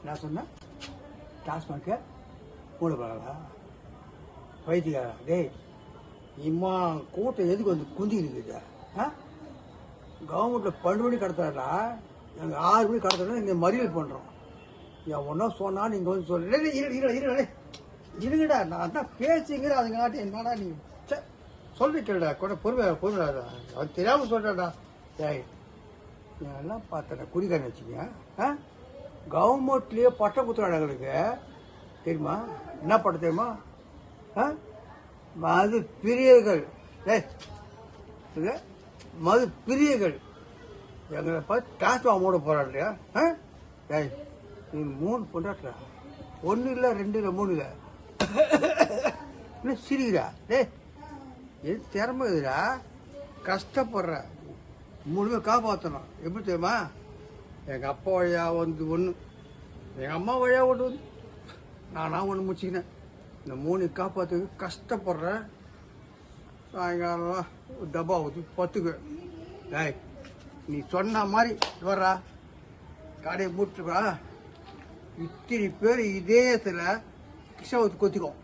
நான் சொன்னேன் டாஸ்மார்க்கு மூட போகலா வைத்தியாரா டேய் இம்மா கூட்டம் எதுக்கு வந்து குந்தி இருக்குது கவர்மெண்ட்டில் 12 மணி கடத்தாடா நாங்கள் 6 மணி கடத்தா இங்கே மறியல் பண்ணுறோம் என் ஒன்றா சொன்னால் நீங்கள் வந்து சொல்ல இருங்கடா நான் தான் பேசிங்கிற அதுங்காட்டி என்னடா நீ சொல்லி கேளுடா கூட பொறுமையாடா அது தெரியாமல் சொல்கிறடா ஏய் நான் எல்லாம் பார்த்தேன் குடிக்காரன் வச்சுக்கேன் கவர்மெண்ட்லேயே பட்டம் குத்துறாங்களுக்கு தெரியுமா என்ன பட்டம் தெரியுமா மது பிரியர்கள் மது பிரியர்கள் எங்களை பார்த்து டாஸ்மாக் மூட போறாள் இல்லையா ஏய் நீ 3 பொண்டாட்டா 1 இல்லை 2 இல்லை 3 இல்லை இன்னும் சிரிக்கிறா டேய் எது திறமை இதுடா கஷ்டப்படுற 3 பேர் காப்பாற்றணும் எப்படி தெரியுமா எங்கள் அப்பா வழியா வந்து 1 எங்கள் அம்மா வழியா ஒன்று வந்து நானாக ஒன்று முடிச்சுக்கினேன் இந்த 3 காப்பாற்றுக்கு கஷ்டப்படுறேன் சாயங்காலம் டப்பா ஊற்றி பத்துக்கு டேய் நீ சொன்ன மாதிரி வர்றா கடையை மூட்டுருக்கா இத்தனை பேர் இதயத்தில் கிருஷ்ணாவத்து கொத்திக்கும்